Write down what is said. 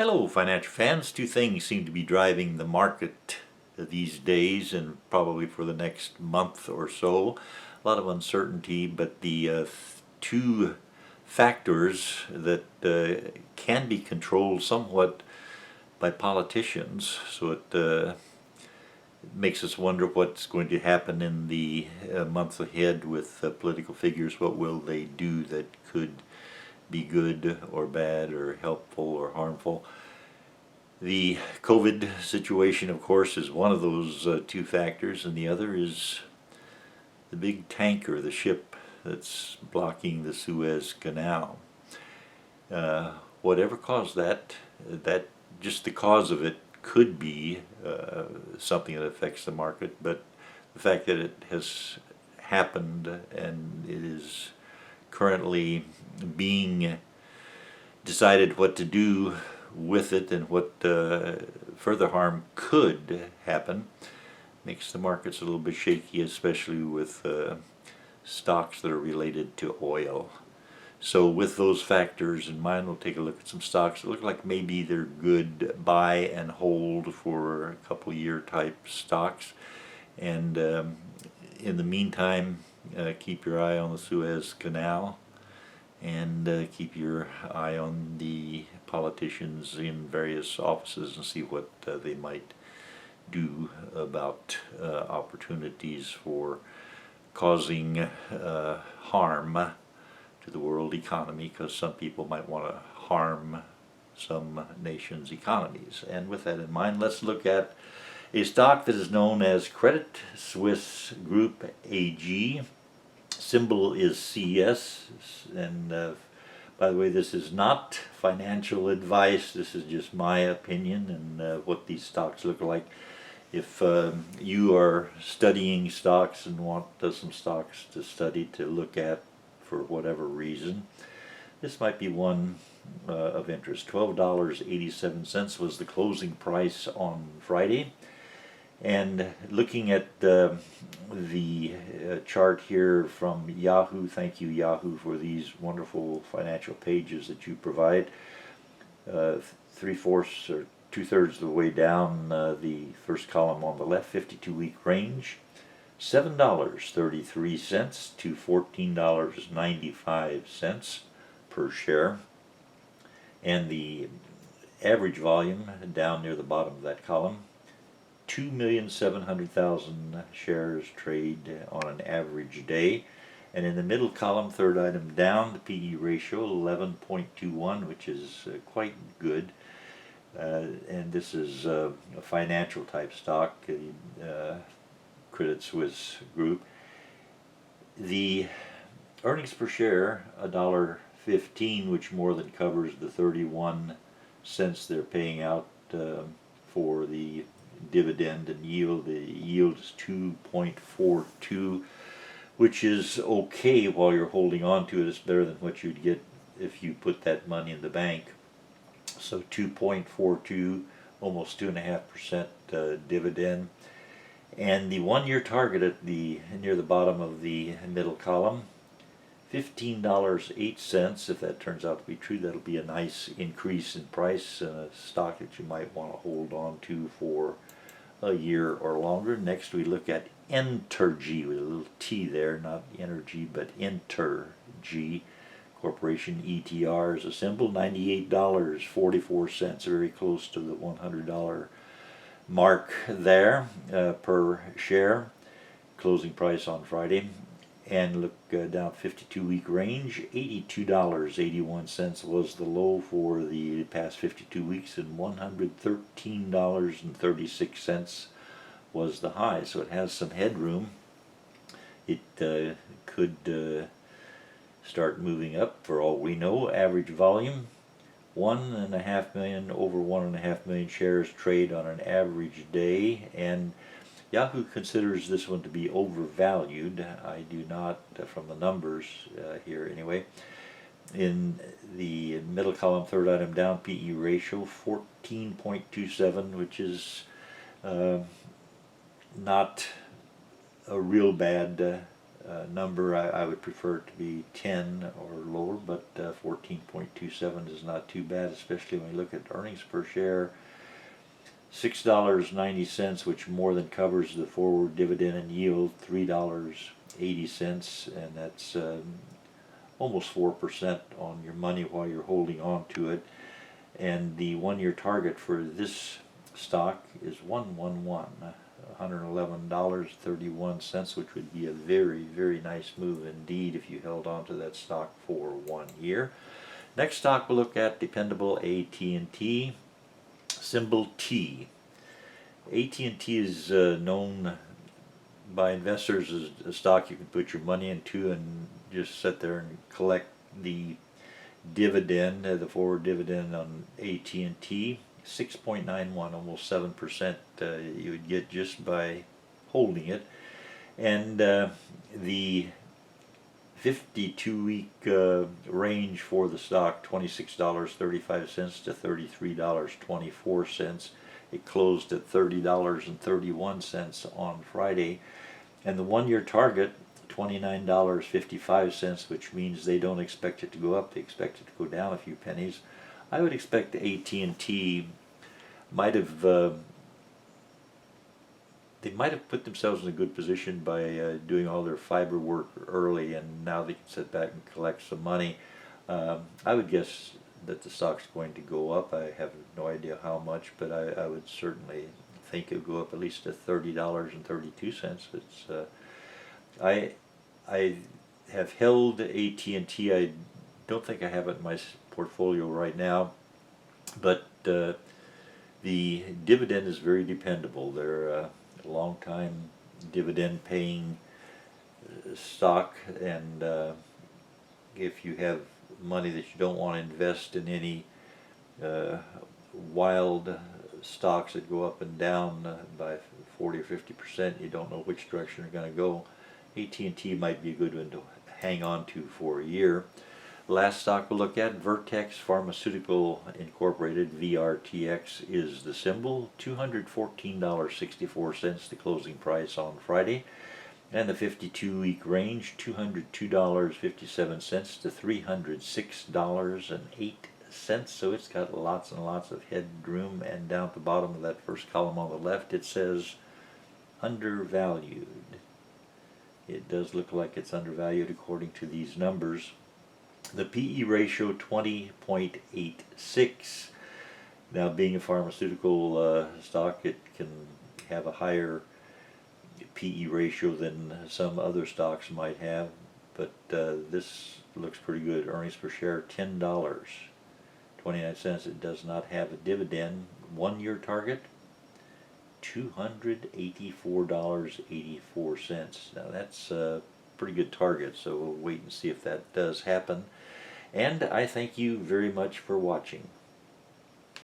Hello, financial fans. Two things seem to be driving the market these days and probably for the next month or so. A lot of uncertainty, but the two factors that can be controlled somewhat by politicians, so it makes us wonder what's going to happen in the months ahead with political figures. What will they do that could be good or bad or helpful or harmful? The COVID situation, of course, is one of those two factors, and the other is the big tanker, the ship that's blocking the Suez Canal. Whatever caused that, just the cause of it could be something that affects the market, but the fact that it has happened and it is currently being decided what to do with it and what further harm could happen makes the markets a little bit shaky, especially with stocks that are related to oil. So with those factors in mind, we'll take a look at some stocks that look like maybe they're good buy and hold for a couple year type stocks. And in the meantime, keep your eye on the Suez Canal and keep your eye on the politicians in various offices and see what they might do about opportunities for causing harm to the world economy, because some people might want to harm some nations' economies. And with that in mind, let's look at a stock that is known as Credit Suisse Group AG. Symbol is CS, and by the way, this is not financial advice. This is just my opinion and what these stocks look like. If you are studying stocks and want some stocks to study to look at for whatever reason, this might be one of interest. $12.87 was the closing price on Friday. And looking at the chart here from Yahoo, thank you Yahoo for these wonderful financial pages that you provide. 3/4 or 2/3 of the way down the first column on the left, 52-week range, $7.33 to $14.95 per share. And the average volume down near the bottom of that column, 2,700,000 shares trade on an average day. And in the middle column, third item down, the PE ratio 11.21, which is quite good. And this is a financial type stock, Credit Suisse Group. The earnings per share, $1.15, which more than covers the 31 cents they're paying out for the dividend and yield. The yield is 2.42, which is okay while you're holding on to it. It's better than what you'd get if you put that money in the bank. So 2.42, almost 2.5% dividend. And the 1 year target at near the bottom of the middle column, $15.08. If that turns out to be true, that'll be a nice increase in price, a stock that you might want to hold on to for a year or longer. Next we look at Entergy, with a little T there, not energy, but Entergy Corporation. ETR is a symbol, $98.44, very close to the $100 mark there per share. Closing price on Friday. And look down 52-week range, $82.81 was the low for the past 52 weeks, and $113.36 was the high. So it has some headroom. It could start moving up for all we know. Average volume, 1.5 million, over 1.5 million shares trade on an average day, and Yahoo considers this one to be overvalued. I do not, from the numbers here anyway. In the middle column, third item down, PE ratio 14.27, which is not a real bad number. I would prefer it to be 10 or lower, but 14.27 is not too bad, especially when you look at earnings per share. $6.90, which more than covers the forward dividend and yield. $3.80, and that's almost 4% on your money while you're holding on to it. And the one-year target for this stock is 111, $111.31, which would be a very, very nice move indeed if you held on to that stock for 1 year. Next stock we'll look at, dependable AT&T, symbol T. AT&T is known by investors as a stock you can put your money into and just sit there and collect the dividend, the forward dividend on AT&T. 6.91, almost 7% you would get just by holding it. And the 52-week range for the stock, $26.35 to $33.24. It closed at $30.31 on Friday. And the one-year target, $29.55, which means they don't expect it to go up. They expect it to go down a few pennies. I would expect AT&T might have they might have put themselves in a good position by doing all their fiber work early, and now they can sit back and collect some money. I would guess that the stock's going to go up. I have no idea how much, but I would certainly think it would go up at least to $30.32. It's I have held AT&T. I don't think I have it in my portfolio right now, but the dividend is very dependable. They're a long-time dividend-paying stock, and if you have money that you don't want to invest in any wild stocks that go up and down by 40 or 50%, you don't know which direction they're going to go, AT&T might be a good one to hang on to for a year. Last stock we'll look at, Vertex Pharmaceutical Incorporated, VRTX is the symbol, $214.64 the closing price on Friday, and the 52-week range, $202.57 to $306.08. So it's got lots and lots of headroom, and down at the bottom of that first column on the left it says undervalued. It does look like it's undervalued according to these numbers. The PE ratio 20.86. Now, being a pharmaceutical stock, it can have a higher PE ratio than some other stocks might have, but this looks pretty good. Earnings per share $10.29. It does not have a dividend. 1 year target $284.84. Now that's a pretty good target, so we'll wait and see if that does happen. And I thank you very much for watching.